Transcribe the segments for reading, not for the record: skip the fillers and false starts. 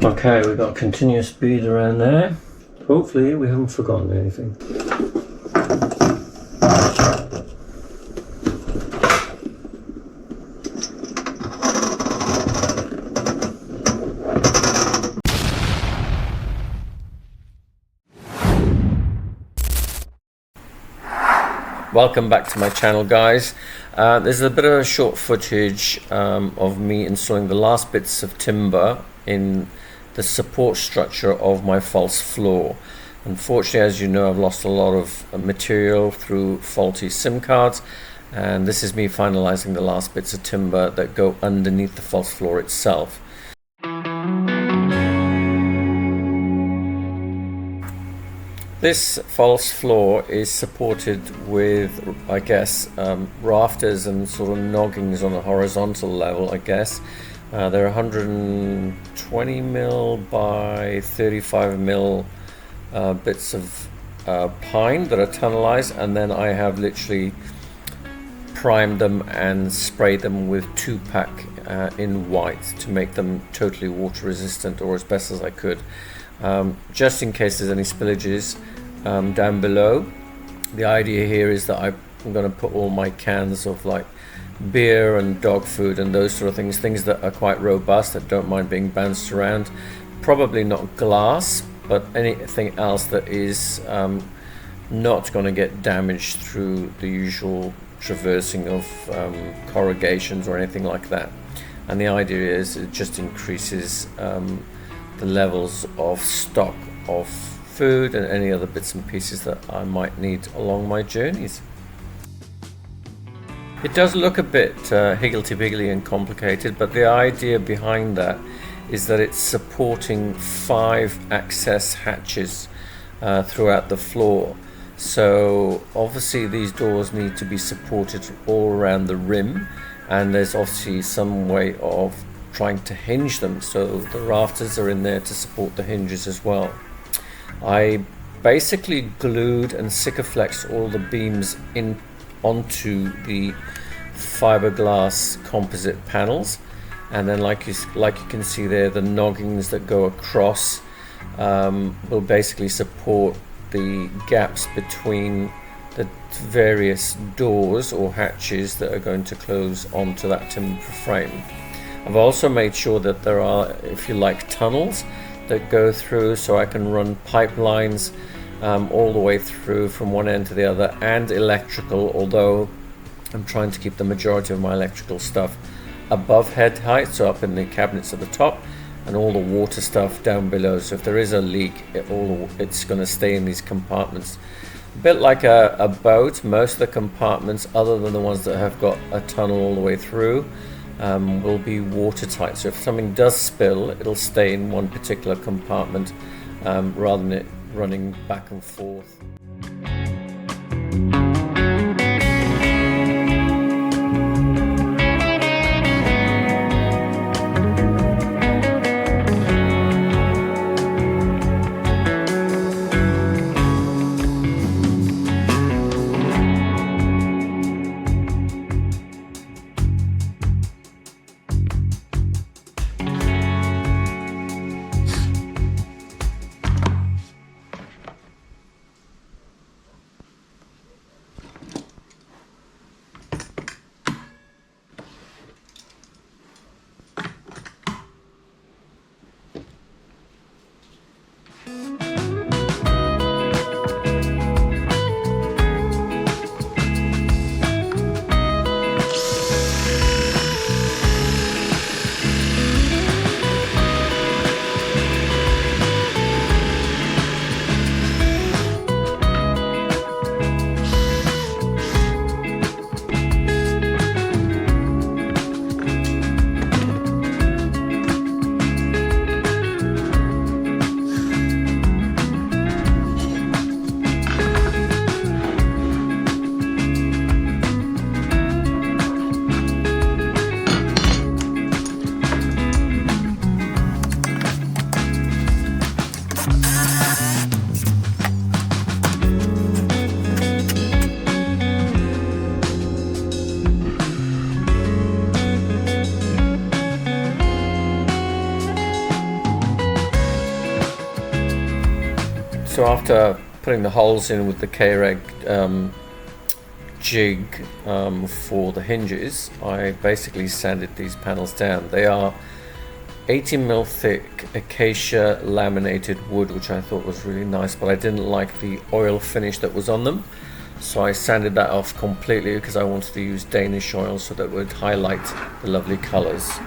Okay, we've got continuous speed around there. Hopefully we haven't forgotten anything. Welcome back to my channel, guys. There's a bit of a short footage of me installing the last bits of timber in the support structure of my false floor. Unfortunately, as you know, I've lost a lot of material through faulty SIM cards, and this is me finalizing the last bits of timber that go underneath the false floor itself. This false floor is supported with, I guess, rafters and sort of noggings on a horizontal level, I guess. They're 120 mil by 35 mil bits of pine that are tunnelized, and then I have literally primed them and sprayed them with 2-pack in white to make them totally water resistant, or as best as I could. Just in case there's any spillages down below. The idea here is that I'm going to put all my cans of like beer and dog food and those sort of things that are quite robust, that don't mind being bounced around. Probably not glass, but anything else that is not going to get damaged through the usual traversing of corrugations or anything like that. And the idea is it just increases the levels of stock of food and any other bits and pieces that I might need along my journeys. It does look a bit higgledy-piggledy and complicated, but the idea behind that is that it's supporting 5 access hatches throughout the floor. So obviously these doors need to be supported all around the rim, and there's obviously some way of trying to hinge them, so the rafters are in there to support the hinges as well. I basically glued and Sikaflexed all the beams in onto the fiberglass composite panels, and then like you can see there, the noggings that go across will basically support the gaps between the various doors or hatches that are going to close onto that timber frame. I've also made sure that there are, if you like, tunnels that go through, so I can run pipelines all the way through from one end to the other, and electrical, although I'm trying to keep the majority of my electrical stuff above head height, so up in the cabinets at the top, and all the water stuff down below. So if there is a leak, it's going to stay in these compartments. A bit like a boat, most of the compartments, other than the ones that have got a tunnel all the way through, will be watertight. So if something does spill, it'll stay in one particular compartment rather than it running back and forth. so after putting the holes in with the K-Reg jig for the hinges, I basically sanded these panels down. They are 80mm thick acacia laminated wood, which I thought was really nice, but I didn't like the oil finish that was on them, so I sanded that off completely because I wanted to use Danish oil so that it would highlight the lovely colors.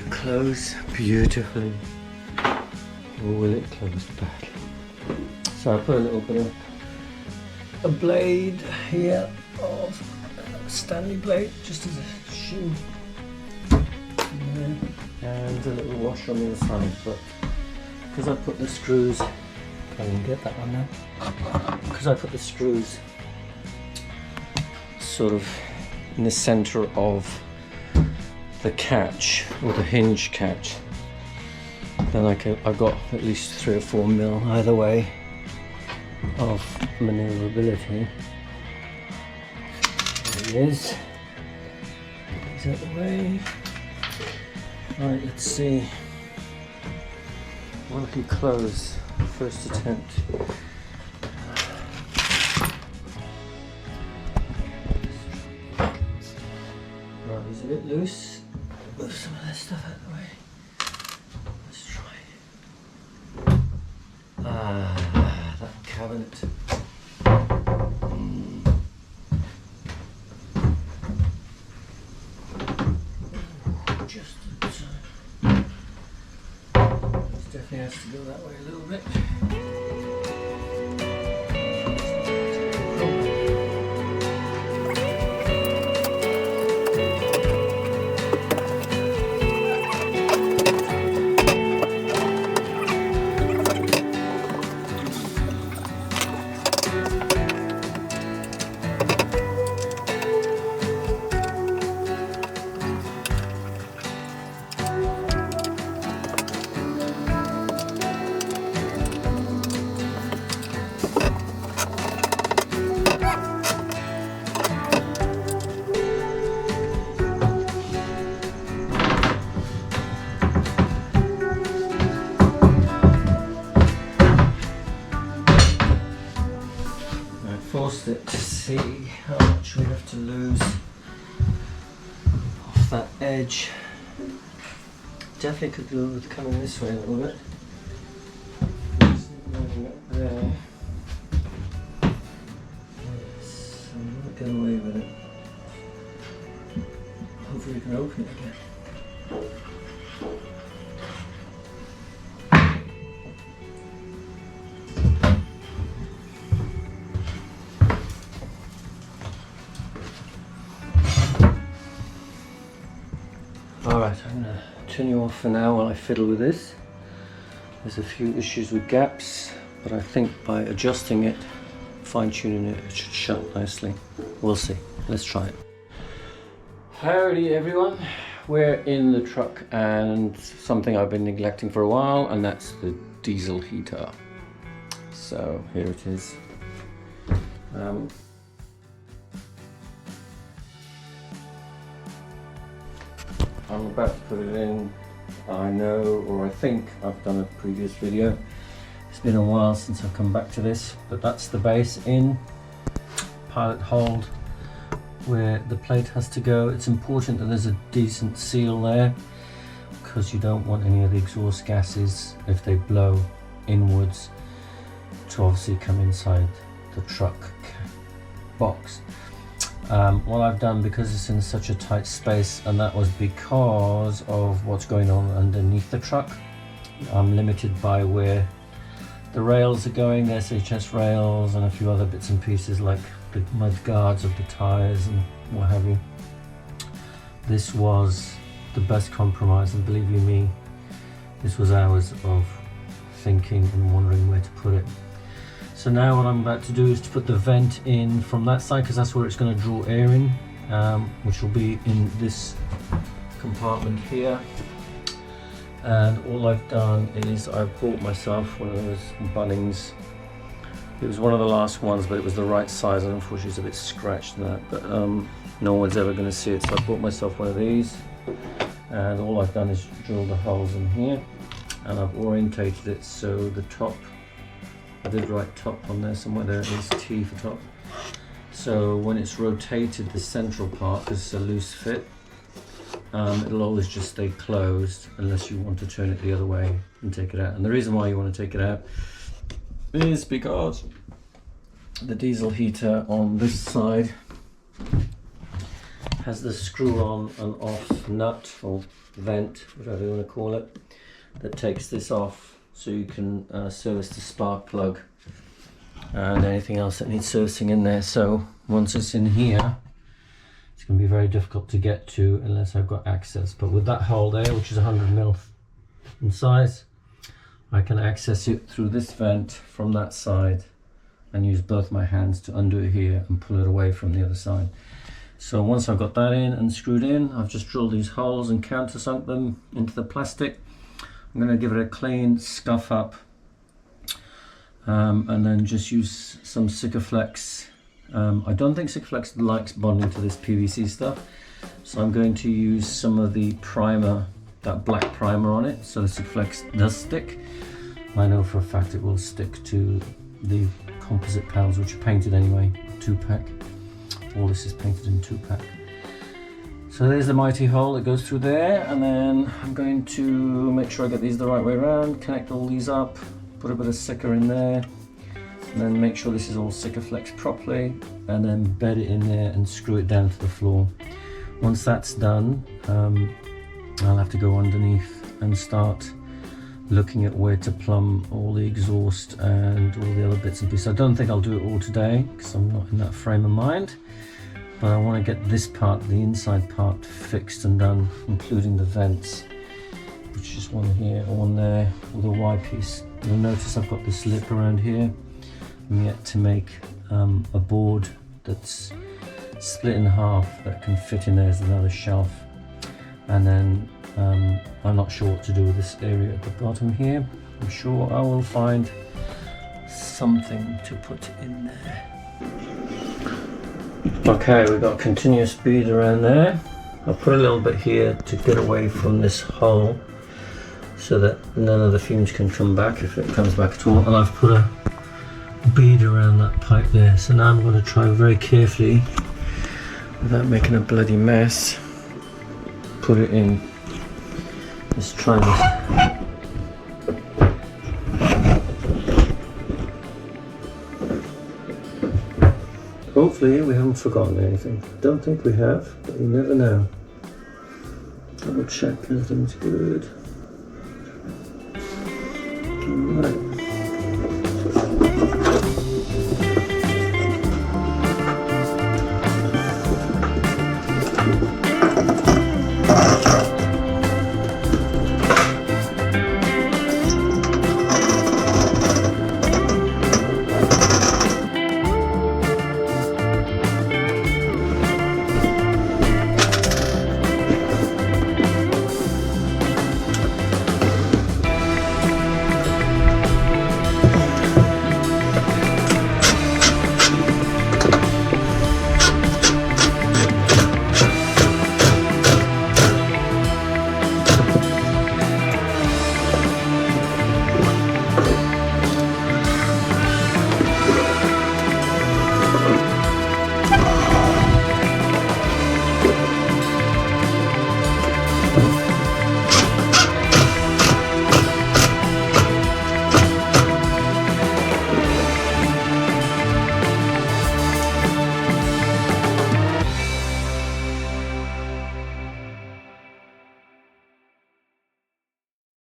Close beautifully, or will it close badly? So I put a little bit of a blade here of Stanley blade, just as a shoe. and a little washer on the other side, but because I put the screws, can't even get that one now, because I put the screws sort of in the center of the catch, or the hinge catch, then I've got at least 3 or 4 mil either way of maneuverability. There he is. He's out the way. Right, let's see. Well, I can close the first attempt. Right, he's a bit loose. Move some of that stuff out of the way. Let's try. Ah, that cabinet. Just in time. This definitely has to go that way a little bit. Forced it to see how much we have to lose off that edge. Definitely could do with coming this way a little bit. There. Yes, I'm going to get away with it. Hopefully we can open it again. Alright, I'm going to turn you off for now while I fiddle with this. There's a few issues with gaps, but I think by adjusting it, fine-tuning it, it should shut nicely. We'll see. Let's try it. Howdy everyone. We're in the truck and something I've been neglecting for a while, and that's the diesel heater. So here it is. I'm about to put it in. I know, or I think I've done a previous video. It's been a while since I've come back to this, but that's the base in. Pilot hold where the plate has to go. It's important that there's a decent seal there, because you don't want any of the exhaust gases, if they blow inwards, to obviously come inside the truck box. What I've done, because it's in such a tight space, and that was because of what's going on underneath the truck, I'm limited by where the rails are going, the SHS rails and a few other bits and pieces like the mud guards of the tyres and what have you. This was the best compromise, and believe you me, this was hours of thinking and wondering where to put it. So now what I'm about to do is to put the vent in from that side, because that's where it's going to draw air in, which will be in this compartment here. And all I've done is I've bought myself one of those Bunnings. It was one of the last ones, but it was the right size, and unfortunately it's a bit scratched and that, but no one's ever going to see it, so I bought myself one of these. And all I've done is drill the holes in here, and I've orientated it so the top, I did write top on there somewhere, there it is, T for top. So when it's rotated, the central part, because it's a loose fit, it'll always just stay closed unless you want to turn it the other way and take it out. And the reason why you want to take it out is because the diesel heater on this side has the screw on and off nut or vent, whatever you want to call it, that takes this off, so you can service the spark plug and anything else that needs servicing in there. So once it's in here, it's going to be very difficult to get to unless I've got access. But with that hole there, which is 100mm in size, I can access it through this vent from that side and use both my hands to undo it here and pull it away from the other side. So once I've got that in and screwed in, I've just drilled these holes and countersunk them into the plastic. I'm going to give it a clean scuff up and then just use some Sikaflex. I don't think Sikaflex likes bonding to this PVC stuff, so I'm going to use some of the primer, that black primer on it, so the Sikaflex does stick. I know for a fact it will stick to the composite panels, which are painted anyway, 2-pack. All this is painted in 2-pack. So there's the mighty hole that goes through there, and then I'm going to make sure I get these the right way around, connect all these up, put a bit of Sika in there, and then make sure this is all Sikaflex properly, and then bed it in there and screw it down to the floor. Once that's done, I'll have to go underneath and start looking at where to plumb all the exhaust and all the other bits and pieces. I don't think I'll do it all today because I'm not in that frame of mind, but I want to get this part, the inside part, fixed and done, including the vents, which is one here, one there, with a Y piece. You'll notice I've got this lip around here. I'm yet to make a board that's split in half that can fit in there as another shelf, and then I'm not sure what to do with this area at the bottom here. I'm sure I will find something to put in there. Okay, we've got continuous bead around there. I'll put a little bit here to get away from this hole so that none of the fumes can come back if it comes back at all. And I've put a bead around that pipe there. So now I'm going to try very carefully, without making a bloody mess, put it in. Let's try this. Hopefully we haven't forgotten anything. Don't think we have, but you never know. Double check everything's good. Right.